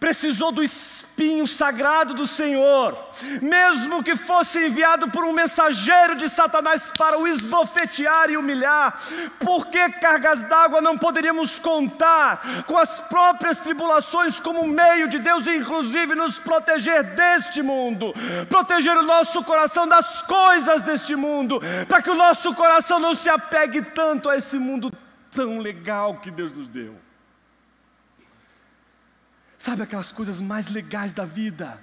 precisou do espinho sagrado do Senhor, mesmo que fosse enviado por um mensageiro de Satanás para o esbofetear e humilhar, por que cargas d'água não poderíamos contar com as próprias tribulações como meio de Deus, inclusive nos proteger deste mundo, proteger o nosso coração das coisas deste mundo, para que o nosso coração não se apegue tanto a esse mundo tão legal que Deus nos deu. Sabe aquelas coisas mais legais da vida?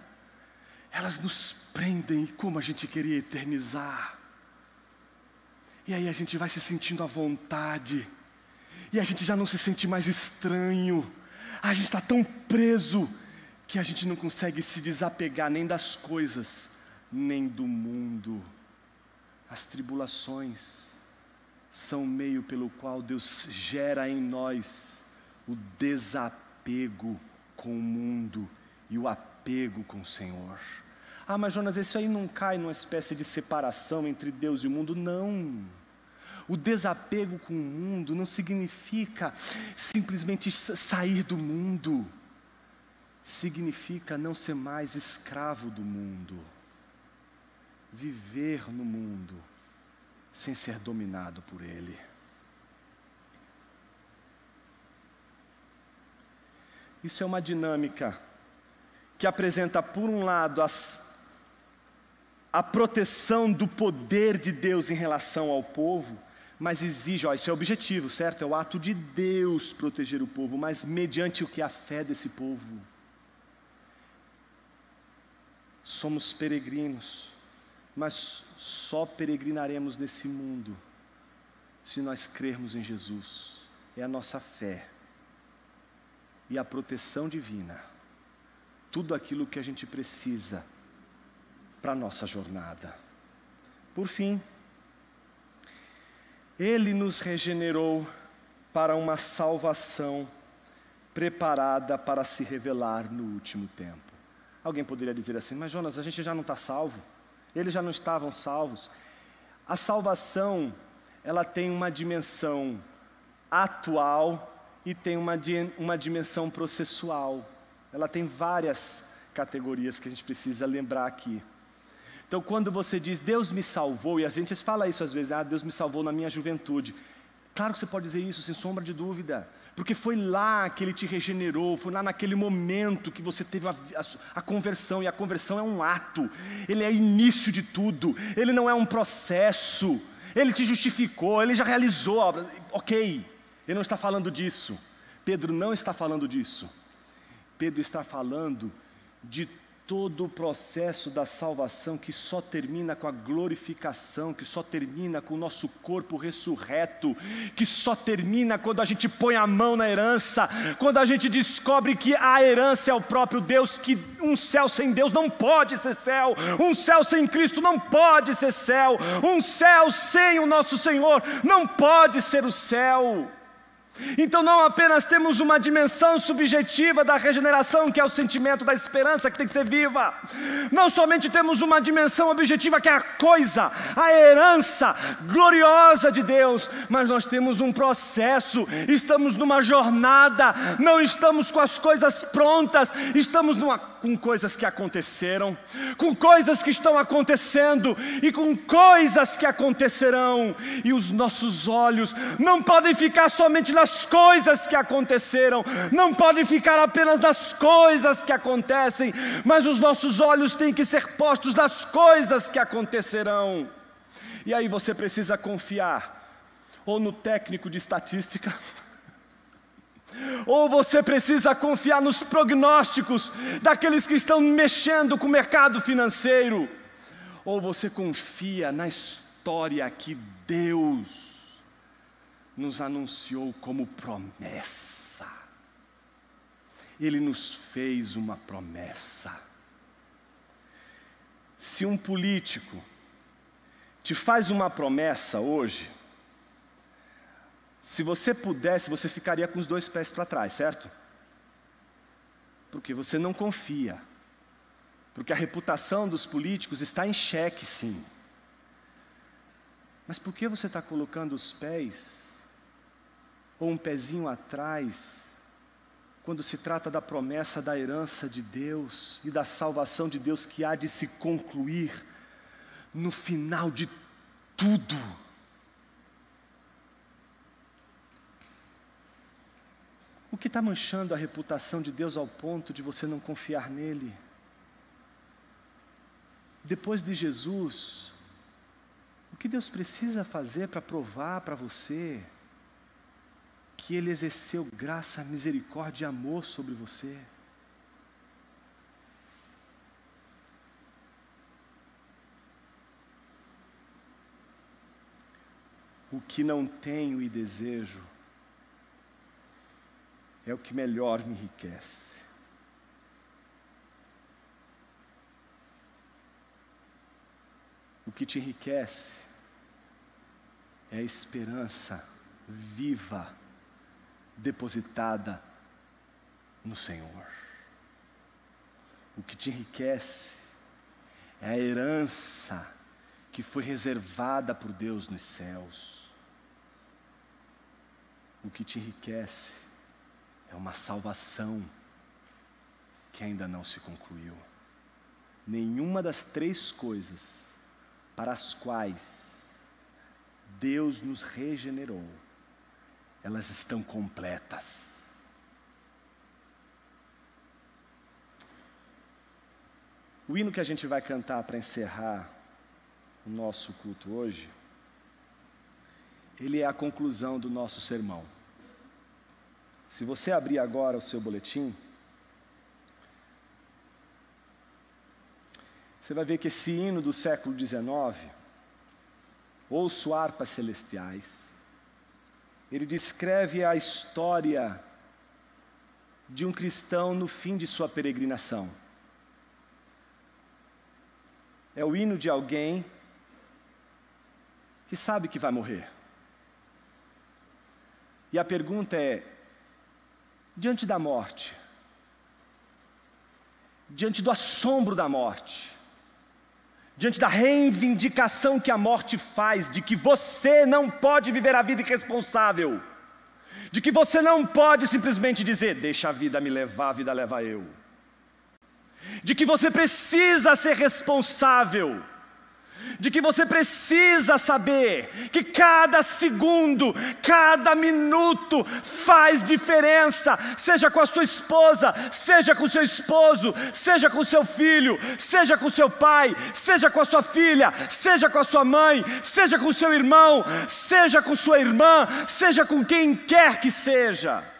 Elas nos prendem como a gente queria eternizar. E aí a gente vai se sentindo à vontade. E a gente já não se sente mais estranho. A gente está tão preso que a gente não consegue se desapegar nem das coisas, nem do mundo. As tribulações são o meio pelo qual Deus gera em nós o desapego com o mundo e o apego com o Senhor. Ah, mas Jonas, isso aí não cai numa espécie de separação entre Deus e o mundo? Não. O desapego com o mundo não significa simplesmente sair do mundo. Significa não ser mais escravo do mundo. Viver no mundo sem ser dominado por ele. Isso é uma dinâmica que apresenta, por um lado, a proteção do poder de Deus em relação ao povo, mas exige, isso é objetivo, certo? É o ato de Deus proteger o povo, mas mediante o que? A fé desse povo. Somos peregrinos, mas só peregrinaremos nesse mundo se nós crermos em Jesus. É a nossa fé e a proteção divina, tudo aquilo que a gente precisa para a nossa jornada. Por fim, Ele nos regenerou para uma salvação preparada para se revelar no último tempo. Alguém poderia dizer assim, mas Jonas, a gente já não está salvo? Eles já não estavam salvos? A salvação, ela tem uma dimensão atual e tem uma dimensão processual. Ela tem várias categorias que a gente precisa lembrar aqui. Então, quando você diz, Deus me salvou, e a gente fala isso às vezes, Deus me salvou na minha juventude. Claro que você pode dizer isso, sem sombra de dúvida, porque foi lá que Ele te regenerou, foi lá naquele momento que você teve a conversão, e a conversão é um ato, ele é o início de tudo, ele não é um processo, Ele te justificou, Ele já realizou a obra, ok. Ele não está falando disso. Pedro não está falando disso. Pedro está falando de todo o processo da salvação que só termina com a glorificação, que só termina com o nosso corpo ressurreto, que só termina quando a gente põe a mão na herança, quando a gente descobre que a herança é o próprio Deus, que um céu sem Deus não pode ser céu, um céu sem Cristo não pode ser céu, um céu sem o nosso Senhor não pode ser o céu. Então não apenas temos uma dimensão subjetiva da regeneração, que é o sentimento da esperança que tem que ser viva. Não somente temos uma dimensão objetiva, que é a coisa, a herança gloriosa de Deus, mas nós temos um processo, estamos numa jornada, não estamos com as coisas prontas, estamos com coisas que aconteceram, com coisas que estão acontecendo e com coisas que acontecerão. E os nossos olhos não podem ficar somente nas coisas que aconteceram, não podem ficar apenas nas coisas que acontecem, mas os nossos olhos têm que ser postos nas coisas que acontecerão. E aí você precisa confiar ou no técnico de estatística, ou você precisa confiar nos prognósticos daqueles que estão mexendo com o mercado financeiro, ou você confia na história que Deus nos anunciou como promessa. Ele nos fez uma promessa. Se um político te faz uma promessa hoje, se você pudesse, você ficaria com os 2 pés para trás, certo? Porque você não confia. Porque a reputação dos políticos está em xeque, sim. Mas por que você está colocando os pés, ou um pezinho atrás, quando se trata da promessa da herança de Deus e da salvação de Deus que há de se concluir no final de tudo? O que está manchando a reputação de Deus ao ponto de você não confiar nele? Depois de Jesus, o que Deus precisa fazer para provar para você que Ele exerceu graça, misericórdia e amor sobre você? O que não tenho e desejo é o que melhor me enriquece. O que te enriquece é a esperança viva, depositada no Senhor. O que te enriquece é a herança que foi reservada por Deus nos céus. O que te enriquece é uma salvação que ainda não se concluiu. Nenhuma das 3 coisas para as quais Deus nos regenerou, elas estão completas. O hino que a gente vai cantar para encerrar o nosso culto hoje, ele é a conclusão do nosso sermão. Se você abrir agora o seu boletim, você vai ver que esse hino do século XIX, Ouço harpas celestiais, ele descreve a história de um cristão no fim de sua peregrinação. É o hino de alguém que sabe que vai morrer. E a pergunta é: diante da morte, diante do assombro da morte, diante da reivindicação que a morte faz, de que você não pode viver a vida irresponsável, de que você não pode simplesmente dizer, deixa a vida me levar, a vida leva eu, de que você precisa ser responsável, de que você precisa saber que cada segundo, cada minuto faz diferença, seja com a sua esposa, seja com o seu esposo, seja com o seu filho, seja com o seu pai, seja com a sua filha, seja com a sua mãe, seja com o seu irmão, seja com sua irmã, seja com quem quer que seja.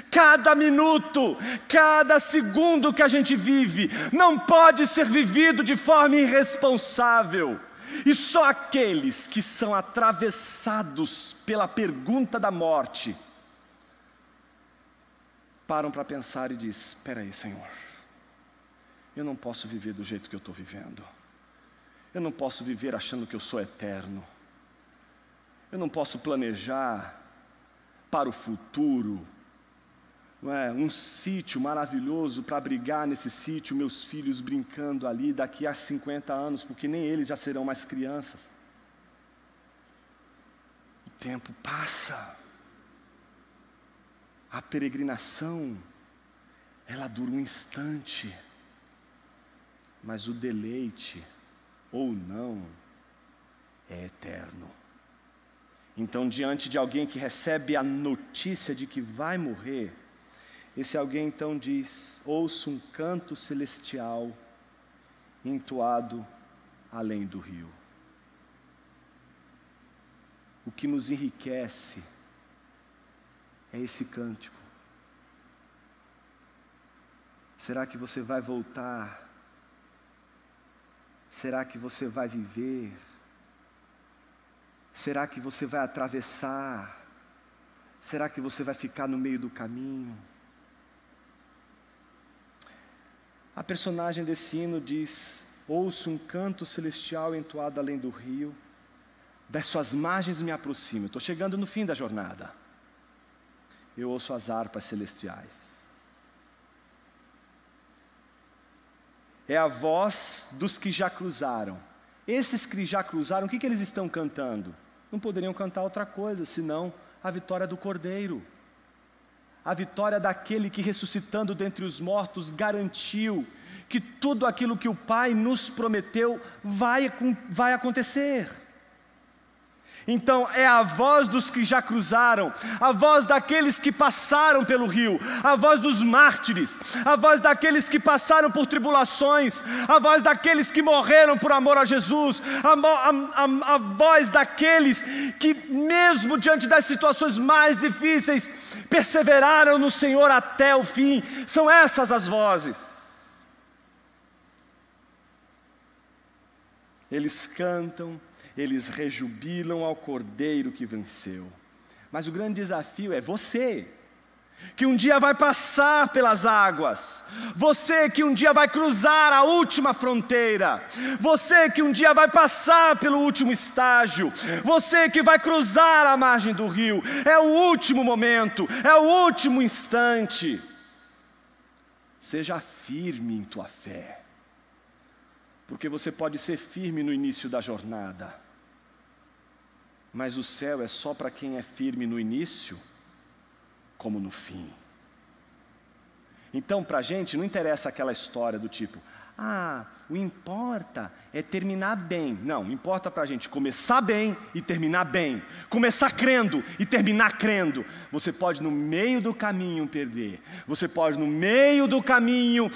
Cada minuto, cada segundo que a gente vive não pode ser vivido de forma irresponsável. E só aqueles que são atravessados pela pergunta da morte param para pensar e dizem, espera aí, Senhor, eu não posso viver do jeito que eu estou vivendo. Eu não posso viver achando que eu sou eterno. Eu não posso planejar para o futuro. Não é? Um sítio maravilhoso para abrigar nesse sítio meus filhos brincando ali daqui a 50 anos, porque nem eles já serão mais crianças. O tempo passa. A peregrinação, ela dura um instante, mas o deleite, ou não, é eterno. Então, diante de alguém que recebe a notícia de que vai morrer, esse alguém então diz: ouço um canto celestial entoado além do rio. O que nos enriquece é esse cântico. Será que você vai voltar? Será que você vai viver? Será que você vai atravessar? Será que você vai ficar no meio do caminho? A personagem desse hino diz: ouço um canto celestial entoado além do rio, das suas margens me aproximo. Estou chegando no fim da jornada. Eu ouço as harpas celestiais. É a voz dos que já cruzaram. Esses que já cruzaram, o que eles estão cantando? Não poderiam cantar outra coisa, senão a vitória do Cordeiro. A vitória daquele que, ressuscitando dentre os mortos, garantiu que tudo aquilo que o Pai nos prometeu vai acontecer. Então é a voz dos que já cruzaram, a voz daqueles que passaram pelo rio, a voz dos mártires, a voz daqueles que passaram por tribulações, a voz daqueles que morreram por amor a Jesus, a voz daqueles que, mesmo diante das situações mais difíceis, perseveraram no Senhor até o fim. São essas as vozes. Eles cantam, eles rejubilam ao Cordeiro que venceu. Mas o grande desafio é você, que um dia vai passar pelas águas. Você que um dia vai cruzar a última fronteira. Você que um dia vai passar pelo último estágio. Você que vai cruzar a margem do rio. É o último momento, é o último instante. Seja firme em tua fé. Porque você pode ser firme no início da jornada, mas o céu é só para quem é firme no início, como no fim. Então, para a gente, não interessa aquela história do tipo: o importa é terminar bem. Não, importa para a gente começar bem e terminar bem. Começar crendo e terminar crendo. Você pode no meio do caminho perder. Você pode no meio do caminho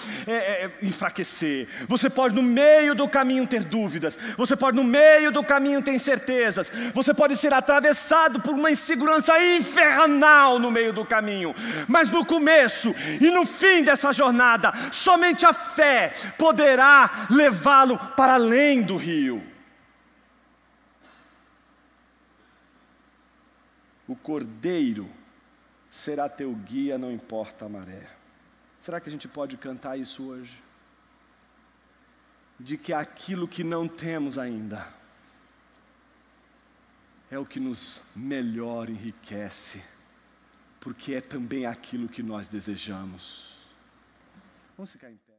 enfraquecer. Você pode no meio do caminho ter dúvidas. Você pode no meio do caminho ter incertezas. Você pode ser atravessado por uma insegurança infernal no meio do caminho. Mas no começo e no fim dessa jornada, somente a fé poderá levá-lo para além do rio. O Cordeiro será teu guia, não importa a maré. Será que a gente pode cantar isso hoje? De que aquilo que não temos ainda é o que nos melhor enriquece, porque é também aquilo que nós desejamos. Vamos ficar em pé.